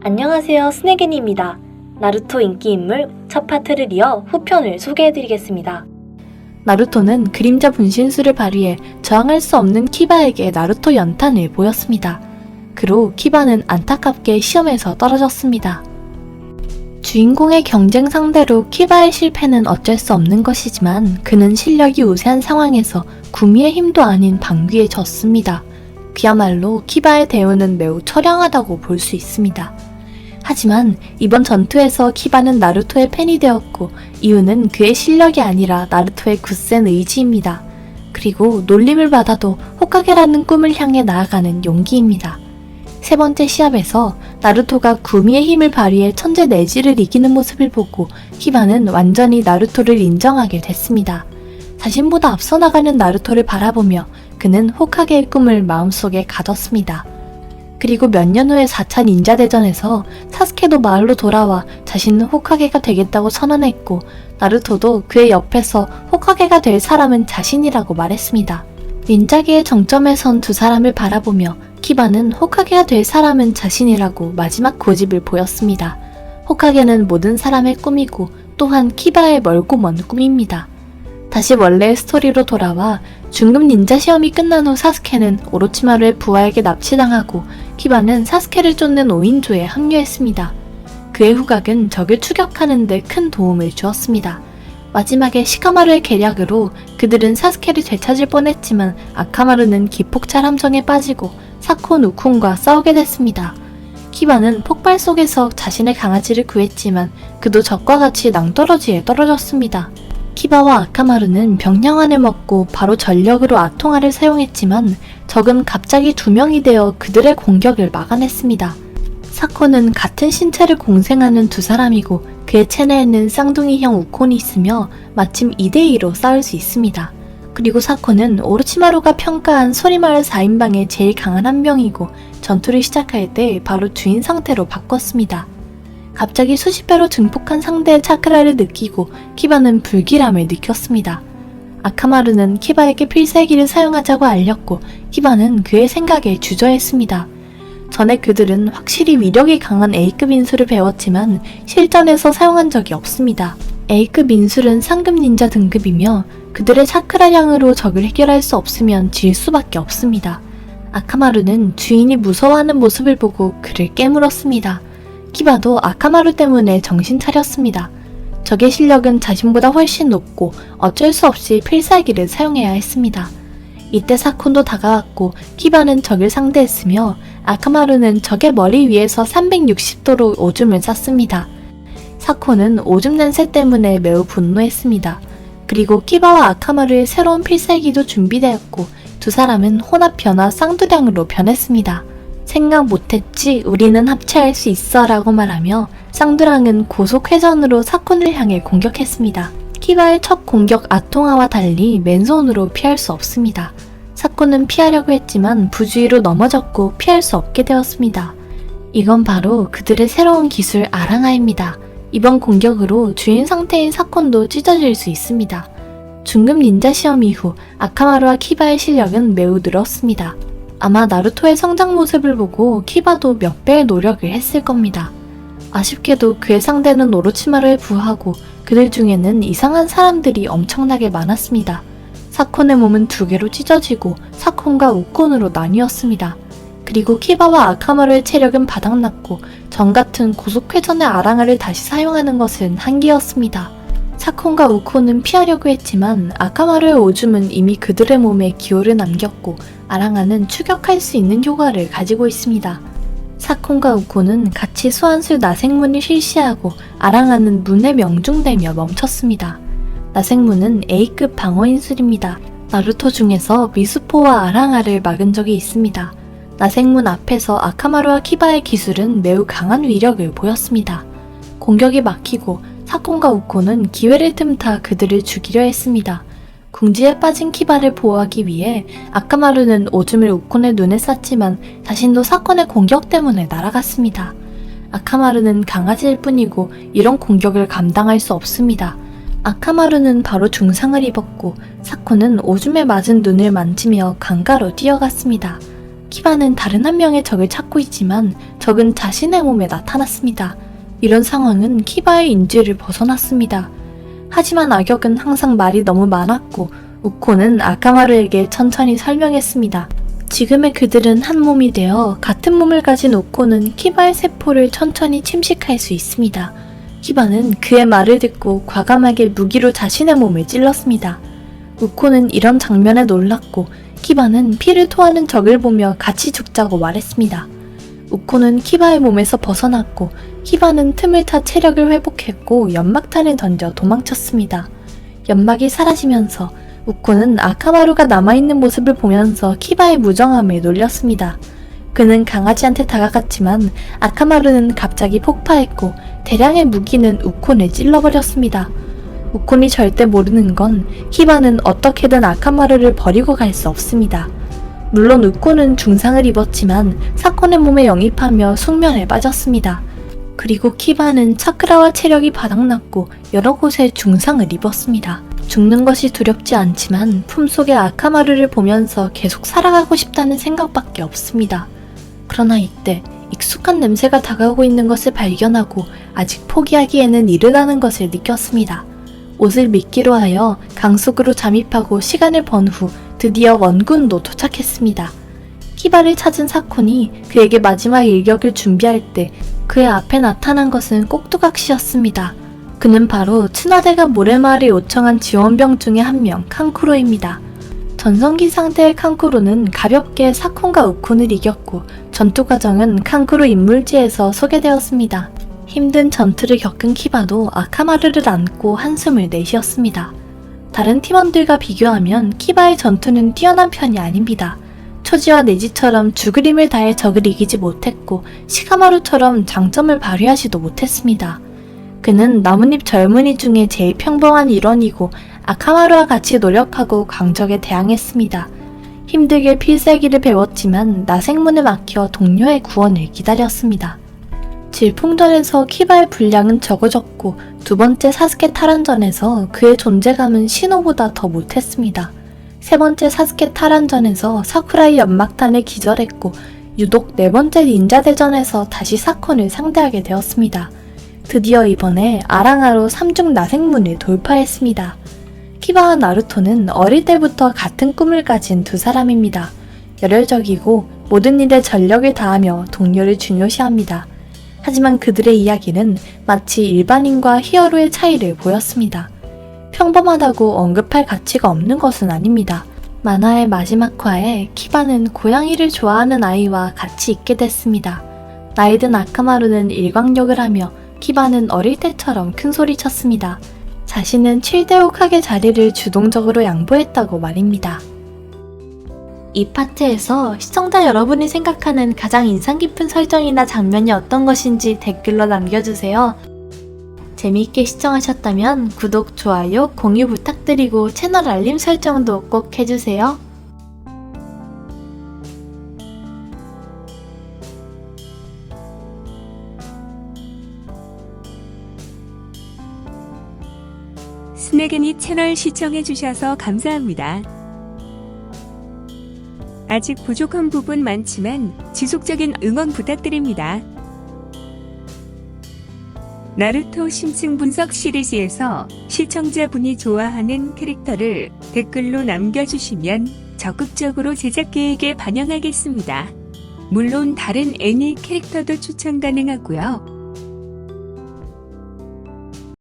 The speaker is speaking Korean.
안녕하세요, 스네겐입니다. 나루토 인기인물 첫 파트를 이어 후편을 소개해드리겠습니다. 나루토는 그림자 분신술을 발휘해 저항할 수 없는 키바에게 나루토 연탄을 보였습니다. 그로 키바는 안타깝게 시험에서 떨어졌습니다. 주인공의 경쟁 상대로 키바의 실패는 어쩔 수 없는 것이지만 그는 실력이 우세한 상황에서 구미의 힘도 아닌 방귀에 졌습니다. 그야말로 키바의 대우는 매우 처량하다고 볼 수 있습니다. 하지만 이번 전투에서 키바는 나루토의 팬이 되었고 이유는 그의 실력이 아니라 나루토의 굳센 의지입니다. 그리고 놀림을 받아도 호카게라는 꿈을 향해 나아가는 용기입니다. 세 번째 시합에서 나루토가 구미의 힘을 발휘해 천재 네지를 이기는 모습을 보고 키바는 완전히 나루토를 인정하게 됐습니다. 자신보다 앞서 나가는 나루토를 바라보며 그는 호카게의 꿈을 마음속에 가졌습니다. 그리고 몇 년 후의 4차 닌자 대전에서 사스케도 마을로 돌아와 자신은 호카게가 되겠다고 선언했고 나루토도 그의 옆에서 호카게가 될 사람은 자신이라고 말했습니다. 닌자계의 정점에 선 두 사람을 바라보며 키바는 호카게가 될 사람은 자신이라고 마지막 고집을 보였습니다. 호카게는 모든 사람의 꿈이고 또한 키바의 멀고 먼 꿈입니다. 다시 원래의 스토리로 돌아와 중급 닌자 시험이 끝난 후 사스케는 오로치마루의 부하에게 납치당하고 키바는 사스케를 쫓는 5인조에 합류했습니다. 그의 후각은 적을 추격하는 데 큰 도움을 주었습니다. 마지막에 시카마루의 계략으로 그들은 사스케를 되찾을 뻔했지만 아카마루는 기폭찰 함정에 빠지고 사콘 우쿤과 싸우게 됐습니다. 키바는 폭발 속에서 자신의 강아지를 구했지만 그도 적과 같이 낭떠러지에 떨어졌습니다. 키바와 아카마루는 병량환을 먹고 바로 전력으로 아통화를 사용했지만 적은 갑자기 두 명이 되어 그들의 공격을 막아냈습니다. 사코는 같은 신체를 공생하는 두 사람이고 그의 체내에는 쌍둥이형 우콘이 있으며 마침 2대2로 싸울 수 있습니다. 그리고 사코는 오로치마루가 평가한 소리마을 4인방의 제일 강한 한 명이고 전투를 시작할 때 바로 주인 상태로 바꿨습니다. 갑자기 수십 배로 증폭한 상대의 차크라를 느끼고 키바는 불길함을 느꼈습니다. 아카마루는 키바에게 필살기를 사용하자고 알렸고 키바는 그의 생각에 주저했습니다. 전에 그들은 확실히 위력이 강한 A급 인술을 배웠지만 실전에서 사용한 적이 없습니다. A급 인술은 상급 닌자 등급이며 그들의 차크라량으로 적을 해결할 수 없으면 질 수밖에 없습니다. 아카마루는 주인이 무서워하는 모습을 보고 그를 깨물었습니다. 키바도 아카마루 때문에 정신 차렸습니다. 적의 실력은 자신보다 훨씬 높고 어쩔 수 없이 필살기를 사용해야 했습니다. 이때 사콘도 다가왔고 키바는 적을 상대했으며 아카마루는 적의 머리 위에서 360도로 오줌을 쌌습니다. 사콘은 오줌 냄새 때문에 매우 분노했습니다. 그리고 키바와 아카마루의 새로운 필살기도 준비되었고 두 사람은 혼합 변화 쌍두량으로 변했습니다. 생각 못했지 우리는 합체할 수 있어 라고 말하며 쌍두랑은 고속 회전으로 사콘을 향해 공격했습니다. 키바의 첫 공격 아통화와 달리 맨손으로 피할 수 없습니다. 사콘은 피하려고 했지만 부주의로 넘어졌고 피할 수 없게 되었습니다. 이건 바로 그들의 새로운 기술 아랑아입니다. 이번 공격으로 주인 상태인 사콘도 찢어질 수 있습니다. 중급 닌자 시험 이후 아카마루와 키바의 실력은 매우 늘었습니다. 아마 나루토의 성장 모습을 보고 키바도 몇 배의 노력을 했을 겁니다. 아쉽게도 그의 상대는 오로치마루의 부하고 그들 중에는 이상한 사람들이 엄청나게 많았습니다. 사콘의 몸은 두 개로 찢어지고 사콘과 우콘으로 나뉘었습니다. 그리고 키바와 아카마루의 체력은 바닥났고 전같은 고속회전의 아랑아를 다시 사용하는 것은 한계였습니다. 사콘과 우콘은 피하려고 했지만 아카마루의 오줌은 이미 그들의 몸에 기호를 남겼고 아랑아는 추격할 수 있는 효과를 가지고 있습니다. 사콘과 우콘은 같이 소환술 나생문을 실시하고 아랑아는 문에 명중되며 멈췄습니다. 나생문은 A급 방어인술입니다. 나루토 중에서 미수포와 아랑아를 막은 적이 있습니다. 나생문 앞에서 아카마루와 키바의 기술은 매우 강한 위력을 보였습니다. 공격이 막히고 사콘과 우콘은 기회를 틈타 그들을 죽이려 했습니다. 궁지에 빠진 키바를 보호하기 위해 아카마루는 오줌을 우콘의 눈에 쌌지만 자신도 사콘의 공격 때문에 날아갔습니다. 아카마루는 강아지일 뿐이고 이런 공격을 감당할 수 없습니다. 아카마루는 바로 중상을 입었고 사콘은 오줌에 맞은 눈을 만지며 강가로 뛰어갔습니다. 키바는 다른 한 명의 적을 찾고 있지만 적은 자신의 몸에 나타났습니다. 이런 상황은 키바의 인지를 벗어났습니다. 하지만 악역은 항상 말이 너무 많았고 우코는 아카마루에게 천천히 설명했습니다. 지금의 그들은 한 몸이 되어 같은 몸을 가진 우코는 키바의 세포를 천천히 침식할 수 있습니다. 키바는 그의 말을 듣고 과감하게 무기로 자신의 몸을 찔렀습니다. 우코는 이런 장면에 놀랐고 키바는 피를 토하는 적을 보며 같이 죽자고 말했습니다. 우코는 키바의 몸에서 벗어났고 키바는 틈을 타 체력을 회복했고 연막탄을 던져 도망쳤습니다. 연막이 사라지면서 우코는 아카마루가 남아있는 모습을 보면서 키바의 무정함을 놀렸습니다. 그는 강아지한테 다가갔지만 아카마루는 갑자기 폭파했고 대량의 무기는 우콘을 찔러버렸습니다. 우콘이 절대 모르는 건 키바는 어떻게든 아카마루를 버리고 갈 수 없습니다. 물론 우콘은 중상을 입었지만 사건의 몸에 영입하며 숙면에 빠졌습니다. 그리고 키바는 차크라와 체력이 바닥났고 여러 곳에 중상을 입었습니다. 죽는 것이 두렵지 않지만 품속의 아카마루를 보면서 계속 살아가고 싶다는 생각밖에 없습니다. 그러나 이때 익숙한 냄새가 다가오고 있는 것을 발견하고 아직 포기하기에는 이르다는 것을 느꼈습니다. 옷을 미끼로 하여 강속으로 잠입하고 시간을 번 후 드디어 원군도 도착했습니다. 키바를 찾은 사콘이 그에게 마지막 일격을 준비할 때 그의 앞에 나타난 것은 꼭두각시였습니다. 그는 바로 츠나데가 모래마을에 요청한 지원병 중에 한 명 칸쿠로입니다. 전성기 상태의 칸쿠로는 가볍게 사콘과 우콘을 이겼고 전투 과정은 칸쿠로 인물지에서 소개되었습니다. 힘든 전투를 겪은 키바도 아카마루를 안고 한숨을 내쉬었습니다. 다른 팀원들과 비교하면 키바의 전투는 뛰어난 편이 아닙니다. 초지와 네지처럼 죽을 힘을 다해 적을 이기지 못했고 시카마루처럼 장점을 발휘하지도 못했습니다. 그는 나뭇잎 젊은이 중에 제일 평범한 일원이고 아카마루와 같이 노력하고 강적에 대항했습니다. 힘들게 필살기를 배웠지만 나생문에 막혀 동료의 구원을 기다렸습니다. 질풍전에서 키바의 분량은 적어졌고 두 번째 사스케 탈환전에서 그의 존재감은 신호보다 더 못했습니다. 세 번째 사스케 탈환전에서 사쿠라의 연막탄에 기절했고 유독 네 번째 닌자 대전에서 다시 사콘을 상대하게 되었습니다. 드디어 이번에 아랑아로 3중 나생문을 돌파했습니다. 키바와 나루토는 어릴 때부터 같은 꿈을 가진 두 사람입니다. 열혈적이고 모든 일에 전력을 다하며 동료를 중요시합니다. 하지만 그들의 이야기는 마치 일반인과 히어로의 차이를 보였습니다. 평범하다고 언급할 가치가 없는 것은 아닙니다. 만화의 마지막 화에 키바는 고양이를 좋아하는 아이와 같이 있게 됐습니다. 나이든 아카마루는 일광욕을 하며 키바는 어릴 때처럼 큰소리 쳤습니다. 자신은 7대 옥학의 자리를 주동적으로 양보했다고 말입니다. 이 파트에서 시청자 여러분이 생각하는 가장 인상 깊은 설정이나 장면이 어떤 것인지 댓글로 남겨주세요. 재미있게 시청하셨다면 구독, 좋아요, 공유 부탁드리고 채널 알림 설정도 꼭 해주세요. 스네그니 채널 시청해주셔서 감사합니다. 아직 부족한 부분 많지만 지속적인 응원 부탁드립니다. 나루토 심층 분석 시리즈에서 시청자분이 좋아하는 캐릭터를 댓글로 남겨주시면 적극적으로 제작 계획에 반영하겠습니다. 물론 다른 애니 캐릭터도 추천 가능하고요.